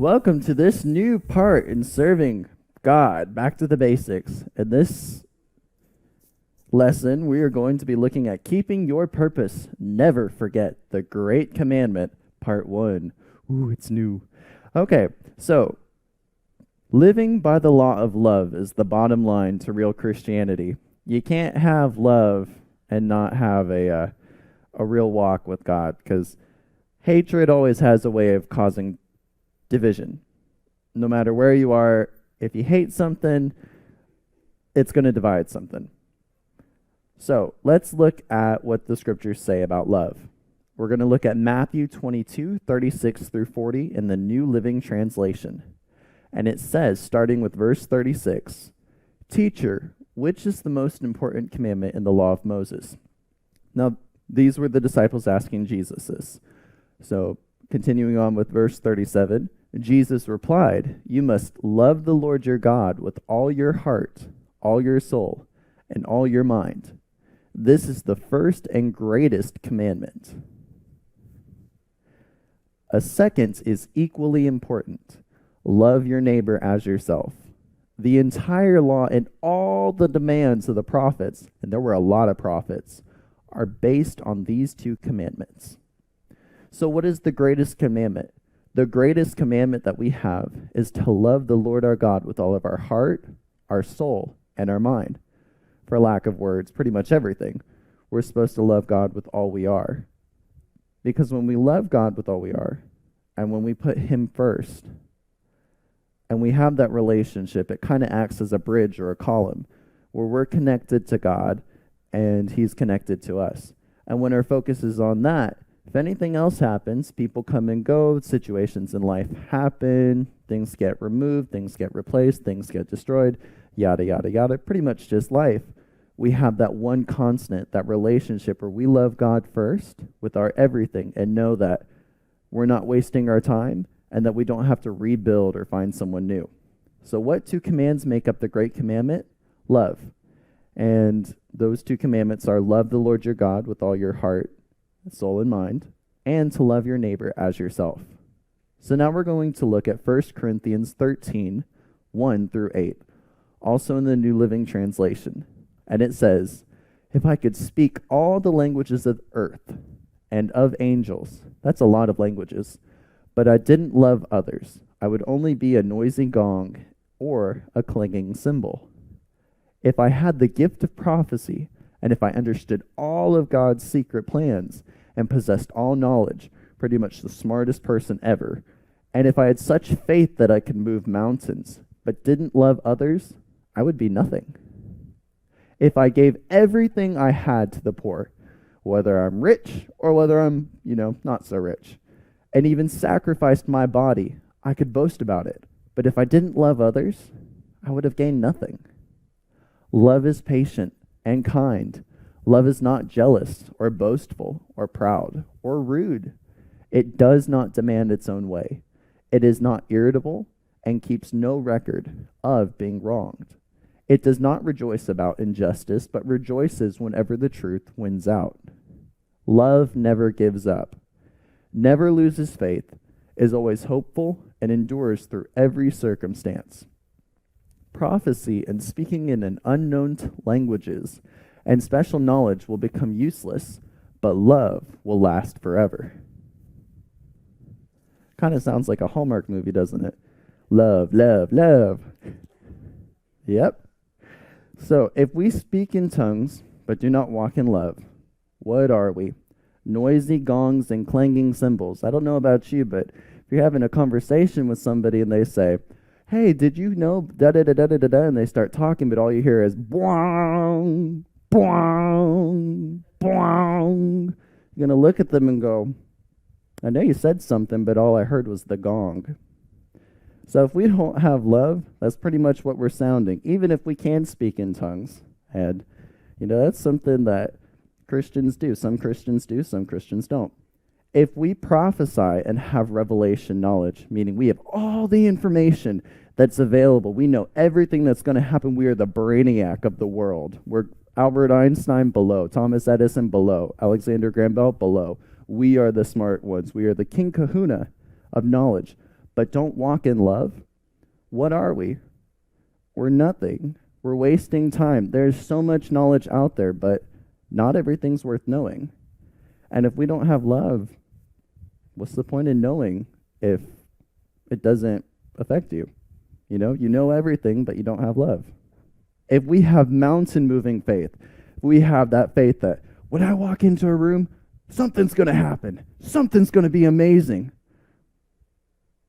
Welcome to this new part in serving God. Back to the basics. In this lesson, we are going to be looking at keeping your purpose. Never forget the Great Commandment, part 1. Ooh, it's new. Okay, so living by the law of love is the bottom line to real Christianity. You can't have love and not have a real walk with God, because hatred always has a way of causing division. No matter where you are, if you hate something, it's going to divide something. So let's look at what the scriptures say about love. We're going to look at Matthew 22, 36 through 40 in the New Living Translation. And it says, starting with verse 36, "Teacher, which is the most important commandment in the law of Moses?" Now, these were the disciples asking Jesus this. So, continuing on with verse 37, Jesus replied, "You must love the Lord your God with all your heart, all your soul, and all your mind. This is the first and greatest commandment. A second is equally important. Love your neighbor as yourself. The entire law and all the demands of the prophets," and there were a lot of prophets, "are based on these two commandments." So what is the greatest commandment? The greatest commandment that we have is to love the Lord our God with all of our heart, our soul, and our mind. For lack of words, pretty much everything. We're supposed to love God with all we are. Because when we love God with all we are, and when we put Him first, and we have that relationship, it kind of acts as a bridge or a column, where we're connected to God, and He's connected to us. And when our focus is on that, if anything else happens, people come and go, situations in life happen, things get removed, things get replaced, things get destroyed, yada, yada, yada, pretty much just life. We have that one constant, that relationship where we love God first with our everything and know that we're not wasting our time and that we don't have to rebuild or find someone new. So what two commands make up the great commandment? Love. And those two commandments are love the Lord your God with all your heart, soul, and mind, and to love your neighbor as yourself. So now we're going to look at 1 Corinthians 13, 1 through 8, also in the New Living Translation. And it says, "If I could speak all the languages of earth and of angels," that's a lot of languages, "but I didn't love others, I would only be a noisy gong or a clanging cymbal. If I had the gift of prophecy, and if I understood all of God's secret plans and possessed all knowledge, pretty much the smartest person ever, and if I had such faith that I could move mountains, but didn't love others, I would be nothing. If I gave everything I had to the poor, whether I'm rich or whether I'm, not so rich, and even sacrificed my body, I could boast about it. But if I didn't love others, I would have gained nothing. Love is patient and kind. Love is not jealous or boastful or proud or rude. It does not demand its own way. It is not irritable and keeps no record of being wronged. It does not rejoice about injustice, but rejoices whenever the truth wins out. Love never gives up, never loses faith, is always hopeful, and endures through every circumstance. Prophecy and speaking in an unknown languages and special knowledge will become useless, but love will last forever." Kind of sounds like a Hallmark movie, doesn't it? Love, love, love. Yep. So if we speak in tongues but do not walk in love, what are we? Noisy gongs and clanging cymbals. I don't know about you, but if you're having a conversation with somebody and they say, "Hey, did you know da-da-da-da-da-da," and they start talking, but all you hear is boing, boing, boing. You're going to look at them and go, "I know you said something, but all I heard was the gong." So if we don't have love, that's pretty much what we're sounding, even if we can speak in tongues. And, that's something that Christians do. Some Christians do, some Christians don't. If we prophesy and have revelation knowledge, meaning we have all the information that's available, we know everything that's going to happen, we are the brainiac of the world. We're Albert Einstein below, Thomas Edison below, Alexander Graham Bell below. We are the smart ones. We are the king kahuna of knowledge. but don't walk in love, what are we? We're nothing. We're wasting time. There's so much knowledge out there, but not everything's worth knowing. And if we don't have love, what's the point in knowing if it doesn't affect you? You know everything, but you don't have love. If we have mountain-moving faith, we have that faith that when I walk into a room, something's going to happen. Something's going to be amazing.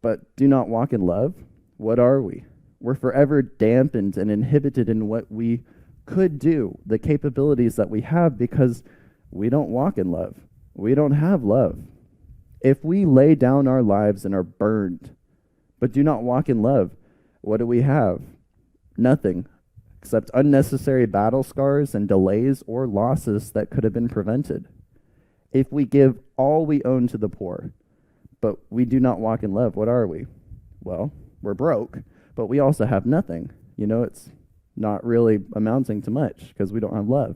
But do not walk in love, what are we? We're forever dampened and inhibited in what we could do, the capabilities that we have, because we don't walk in love. We don't have love. If we lay down our lives and are burned, but do not walk in love, what do we have? Nothing, except unnecessary battle scars and delays or losses that could have been prevented. If we give all we own to the poor, but we do not walk in love, what are we? Well, we're broke, but we also have nothing. It's not really amounting to much because we don't have love.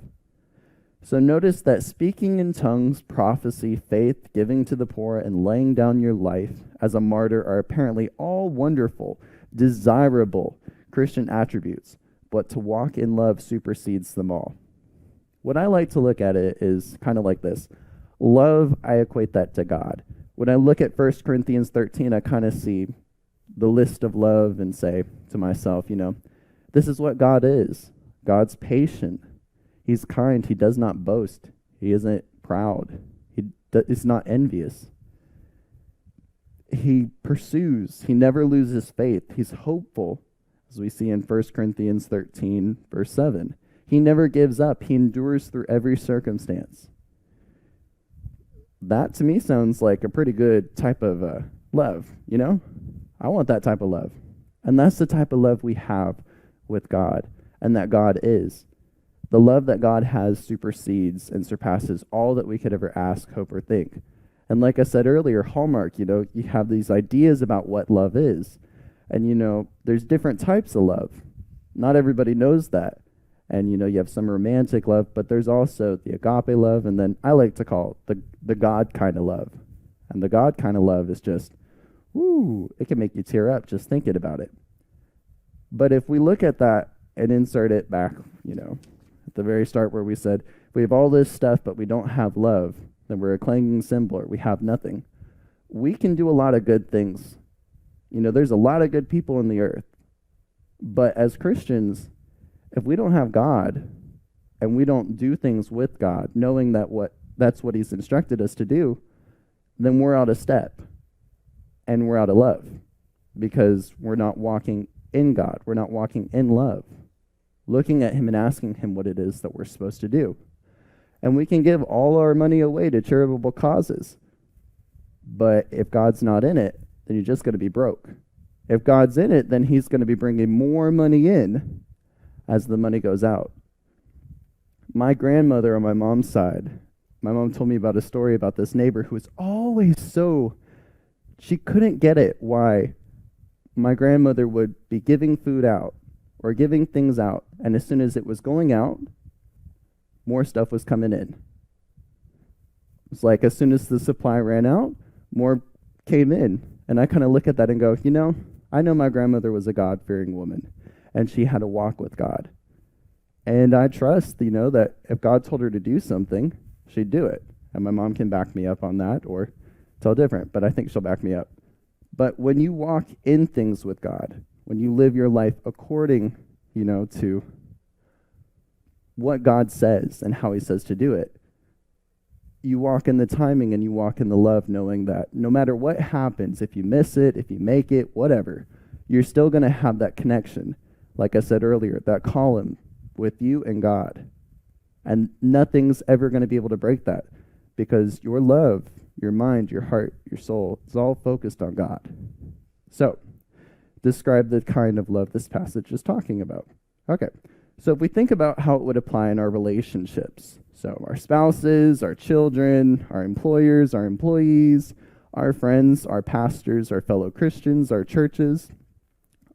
So notice that speaking in tongues, prophecy, faith, giving to the poor, and laying down your life as a martyr are apparently all wonderful, desirable Christian attributes, but to walk in love supersedes them all. What I like to look at it is kind of like this. Love, I equate that to God. When I look at 1 Corinthians 13, I kind of see the list of love and say to myself, this is what God is. God's patient. He's kind. He does not boast. He isn't proud. He is not envious. He pursues. He never loses faith. He's hopeful, as we see in 1 Corinthians 13, verse 7. He never gives up. He endures through every circumstance. That, to me, sounds like a pretty good type of love, I want that type of love. And that's the type of love we have with God, and that God is. The love that God has supersedes and surpasses all that we could ever ask, hope, or think. And like I said earlier, Hallmark, you have these ideas about what love is. And, there's different types of love. Not everybody knows that. And, you have some romantic love, but there's also the agape love, and then I like to call it the God kind of love. And the God kind of love is just, it can make you tear up just thinking about it. But if we look at that and insert it back, at the very start where we said, if we have all this stuff, but we don't have love, then we're a clanging cymbal, or we have nothing. We can do a lot of good things. There's a lot of good people in the earth. But as Christians, if we don't have God, and we don't do things with God, knowing that's what He's instructed us to do, then we're out of step. And we're out of love. Because we're not walking in God. We're not walking in love. Looking at Him and asking Him what it is that we're supposed to do. And we can give all our money away to charitable causes. But if God's not in it, then you're just going to be broke. If God's in it, then He's going to be bringing more money in as the money goes out. My grandmother on my mom's side, my mom told me about a story about this neighbor who was always she couldn't get it why my grandmother would be giving food out or giving things out, and as soon as it was going out, more stuff was coming in. It's like as soon as the supply ran out, more came in. And I kind of look at that and go, I know my grandmother was a God-fearing woman, and she had to walk with God. And I trust, that if God told her to do something, she'd do it. And my mom can back me up on that or tell different, but I think she'll back me up. But when you walk in things with God, when you live your life according, to what God says and how He says to do it, you walk in the timing and you walk in the love, knowing that no matter what happens, if you miss it, if you make it, whatever, you're still going to have that connection. Like I said earlier, that column with you and God. And nothing's ever going to be able to break that, because your love, your mind, your heart, your soul, it's all focused on God. So, describe the kind of love this passage is talking about. Okay, so if we think about how it would apply in our relationships, so our spouses, our children, our employers, our employees, our friends, our pastors, our fellow Christians, our churches,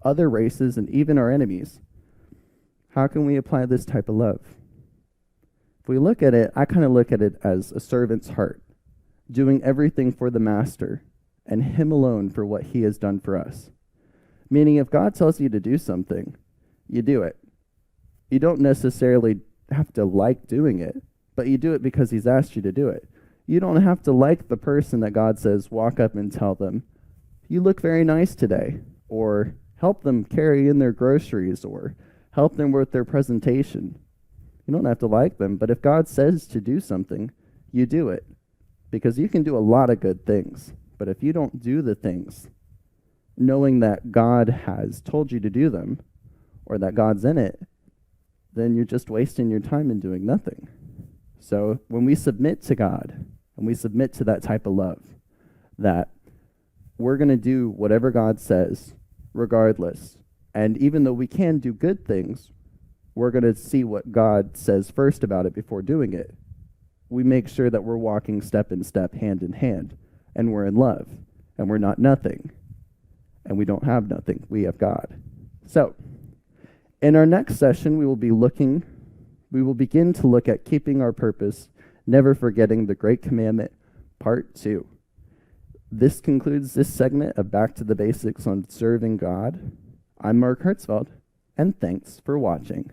other races, and even our enemies, how can we apply this type of love? If we look at it, I kind of look at it as a servant's heart, doing everything for the master and him alone for what he has done for us. Meaning, if God tells you to do something, you do it. You don't necessarily have to like doing it, but you do it because he's asked you to do it. You don't have to like the person that God says, walk up and tell them, you look very nice today, or help them carry in their groceries, or help them with their presentation. You don't have to like them, but if God says to do something, you do it. Because you can do a lot of good things, but if you don't do the things, knowing that God has told you to do them, or that God's in it, then you're just wasting your time and doing nothing. So when we submit to God, and we submit to that type of love, that we're going to do whatever God says, regardless. And even though we can do good things, we're going to see what God says first about it before doing it. We make sure that we're walking step in step, hand in hand, and we're in love, and we're not nothing, and we don't have nothing. We have God. So, in our next session, we will begin to look at keeping our purpose, never forgetting the Great Commandment, Part 2. This concludes this segment of Back to the Basics on Serving God. I'm Mark Hertzfeld, and thanks for watching.